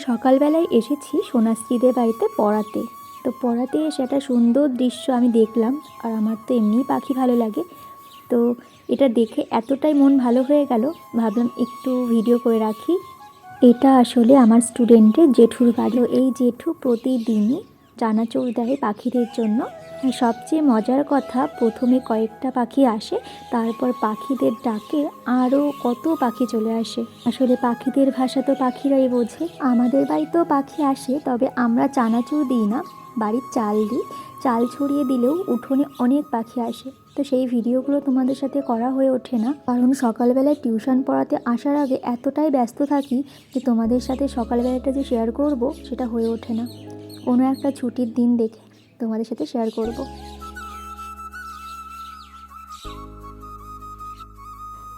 সকালবেলায় এসেছি সোনাশ্রীদের বাড়িতে পড়াতে। তো পড়াতে এসে একটা সুন্দর দৃশ্য আমি দেখলাম, আর আমার তো এমনিই পাখি ভালো লাগে। তো এটা দেখে এতটাই মন ভালো হয়ে গেল, ভাবলাম একটু ভিডিও করে রাখি। এটা আসলে আমার স্টুডেন্টের জেঠুর বাড়ি। এই জেঠু প্রতিদিনই চানাচুর দেয় পাখিদের জন্য। সবচেয়ে মজার কথা, প্রথমে কয়েকটা পাখি আসে, তারপর পাখিদের ডাকে আরও কত পাখি চলে আসে। আসলে পাখিদের ভাষা তো পাখিরাই বোঝে। আমাদের বাড়িতেও পাখি আসে, তবে আমরা চানাচুর দিই না, বাড়ির চাল দিই। চাল ছড়িয়ে দিলেও উঠোনে অনেক পাখি আসে। তো সেই ভিডিওগুলো তোমাদের সাথে করা হয়ে ওঠে না, কারণ সকালবেলায় টিউশন পড়াতে আসার আগে এতটাই ব্যস্ত থাকি যে তোমাদের সাথে সকালবেলাটা যে শেয়ার করব সেটা হয়ে ওঠে না। কোনো একটা ছুটির দিন দেখে তোমাদের সাথে শেয়ার করব।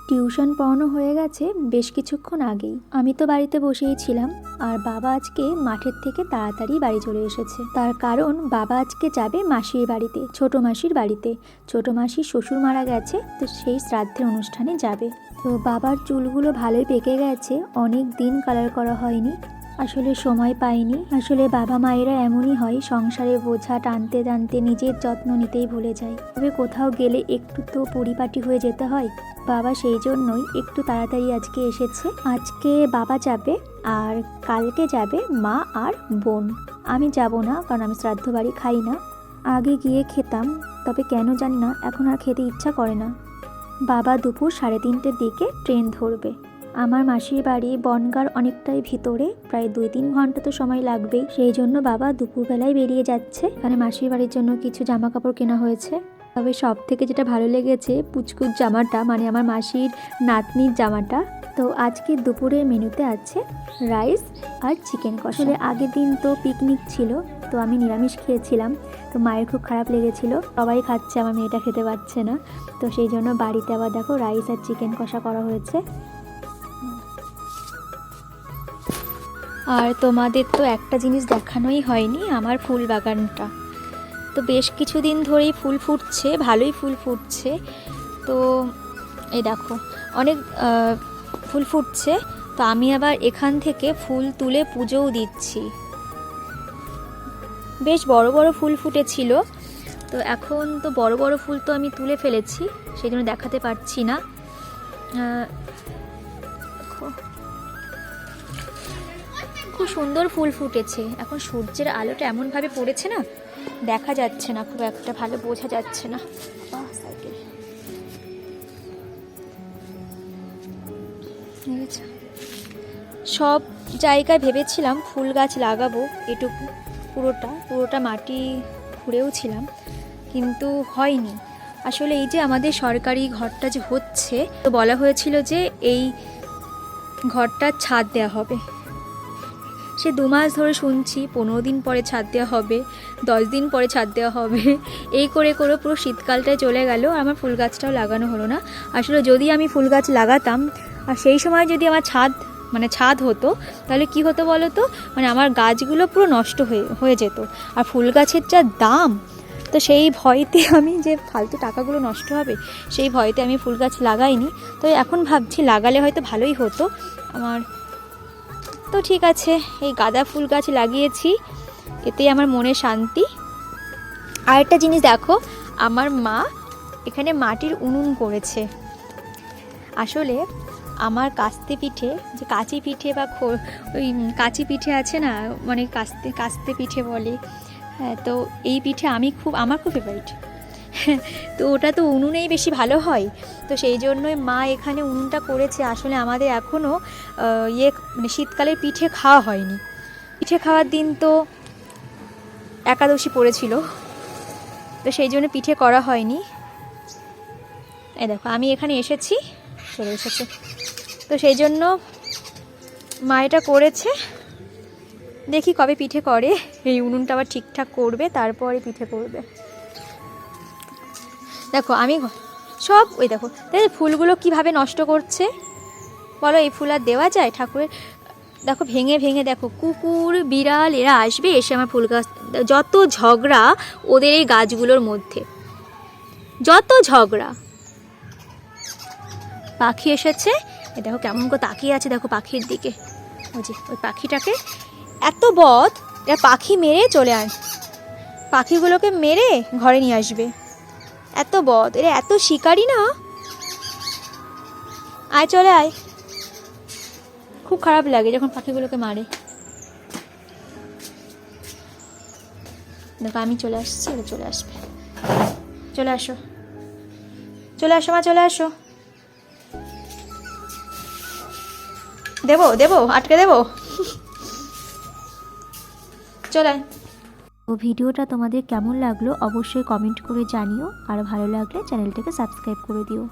টিউশন পড়ানো হয়ে গেছে বেশ কিছুক্ষণ আগেই। আমি তো বাড়িতে বসেই ছিলাম, আর বাবা আজকে মাঠের থেকে তাড়াতাড়ি বাড়ি চলে এসেছে। তার কারণ বাবা আজকে যাবে মাসির বাড়িতে, ছোট মাসির বাড়িতে। ছোট মাসির শ্বশুর মারা গেছে, তো সেই শ্রাদ্ধের অনুষ্ঠানে যাবে। তো বাবার চুলগুলো ভালোই পেকে গেছে, অনেক দিন কালার করা হয়নি, আসলে সময় পাইনি। আসলে বাবা মায়েরা এমনই হয়, সংসারের বোঝা টানতে টানতে নিজের যত্ন নিতেই ভুলে যায়। তবে কোথাও গেলে একটু তো পরিপাটি হয়ে যেতে হয়। বাবা সেই জন্যই একটু তাড়াতাড়ি আজকে এসেছে। আজকে বাবা যাবে, আর কালকে যাবে মা আর বোন। আমি যাব না, কারণ আমি শ্রাদ্ধ বাড়ি খাই না। আগে গিয়ে খেতাম, তবে কেন জানি না এখন আর খেতে ইচ্ছা করে না। বাবা দুপুর 3:30টার দিকে ট্রেন ধরবে। আমার মাসির বাড়ি বনগাঁর অনেকটাই ভিতরে, প্রায় 2-3 ঘন্টা তো সময় লাগবেই। সেই জন্য বাবা দুপুরবেলায় বেরিয়ে যাচ্ছে। এখানে মাসির বাড়ির জন্য কিছু জামা কাপড় কেনা হয়েছে। তবে সব থেকে যেটা ভালো লেগেছে পুচকুর জামাটা, মানে আমার মাসির নাতনির জামাটা। তো আজকে দুপুরের মেনুতে আছে রাইস আর চিকেন কষা। আগের দিন তো পিকনিক ছিল, তো আমি নিরামিষ খেয়েছিলাম। তো মায়ের খুব খারাপ লেগেছিল, সবাই খাচ্ছে, আমার মেয়েটা খেতে পারছে না। তো সেই জন্য বাড়িতে আবার দেখো রাইস আর চিকেন কষা করা হয়েছে। আর তোমাদের তো একটা জিনিস দেখানোই হয়নি, আমার ফুল বাগানটা। তো বেশ কিছুদিন ধরেই ফুল ফুটছে, ভালোই ফুল ফুটছে। তো এই দেখো অনেক ফুল ফুটছে। তো আমি আবার এখান থেকে ফুল তুলে পুজোও দিচ্ছি। বেশ বড় বড় ফুল ফুটেছিল, তো এখন তো বড় বড় ফুল তো আমি তুলে ফেলেছি, সেই জন্য দেখাতে পারছি না। খুব সুন্দর ফুল ফুটেছে। এখন সূর্যের আলোটা এমনভাবে পড়েছে না, দেখা যাচ্ছে না, খুব একটা ভালো বোঝা যাচ্ছে না। সব জায়গায় ভেবেছিলাম ফুল গাছ লাগাবো, এটুকু পুরোটা মাটি খুঁড়েও ছিলাম, কিন্তু হয়নি। আসলে এই যে আমাদের সরকারি ঘরটা যে হচ্ছে, তো বলা হয়েছিল যে এই ঘরটা ছাদ দেওয়া হবে। সে 2 মাস ধরে শুনছি 15 দিন পরে ছাদ দেওয়া হবে, 10 দিন পরে ছাদ দেওয়া হবে। এই করে করে পুরো শীতকালটায় চলে গেল, আমার ফুল গাছটাও লাগানো হলো না। আসলে যদি আমি ফুল গাছ লাগাতাম আর সেই সময় যদি আমার ছাদ হতো, তাহলে কি হতো বলো তো, মানে আমার গাছগুলো পুরো নষ্ট হয়ে যেত। আর ফুল গাছের যা দাম, তো সেই ভয়তে আমি যে ফালতু টাকাগুলো নষ্ট হবে, সেই ভয়তে আমি ফুল গাছ লাগাইনি। তো এখন ভাবছি লাগালে হয়তো ভালোই হতো আমার। তো ঠিক আছে, এই গাঁদা ফুল গাছ লাগিয়েছি, এতেই আমার মনে শান্তি। আরেকটা জিনিস দেখো, আমার মা এখানে মাটির উনুন করেছে। আসলে আমার কাস্তে পিঠে, যে কাচি পিঠে বা ওই কাচি পিঠে আছে না, মানে কাস্তে পিঠে বলে, হ্যাঁ, তো এই পিঠে আমার খুব ফেভারিট। তো ওটা তো উনুনেই বেশি ভালো হয়, তো সেই জন্যই মা এখানে উনুনটা করেছে। আসলে আমাদের এখনও মানে শীতকালের পিঠে খাওয়া হয়নি। পিঠে খাওয়ার দিন তো একাদশী পড়েছিল, তো সেই জন্য পিঠে করা হয়নি। এই দেখো আমি এখানে চলে এসেছে, তো সেই জন্য মা এটা করেছে। দেখি কবে পিঠে করে, এই উনুনটা আবার ঠিকঠাক করবে, তারপরে পিঠে করবে। দেখো আমি সব ওই দেখো ফুলগুলো কিভাবে নষ্ট করছে বলো, এই ফুল আর দেওয়া যায় ঠাকুরের? দেখো ভেঙে ভেঙে, দেখো কুকুর বিড়াল এরা আসবে, এসে আমার ফুল গাছ, যত ঝগড়া ওদের এই গাছগুলোর মধ্যে, যত ঝগড়া। পাখি এসেছে, দেখো কেমন করে তাকিয়ে আছে, দেখো পাখির দিকে। ওই পাখিটাকে এত বদ, এরা পাখি মেরে চলে আয়, পাখিগুলোকে মেরে ঘরে নিয়ে আসবে। এত বদ, এরা এত শিকারী না। আয় চলে আয়। খুব খারাপ লাগে যখন পাখিগুলোকে মারে। দেখো আমি চলে আসছি, এবার চলে আসবে। চলে আসো, চলে আসো মা, চলে আসো। দেবো দেবো, আটকে দেবো। চলে। তো ভিডিওটা তোমাদের কেমন লাগলো অবশ্যই কমেন্ট করে জানিও, আর ভালো লাগলে চ্যানেলটাকে সাবস্ক্রাইব করে দিও।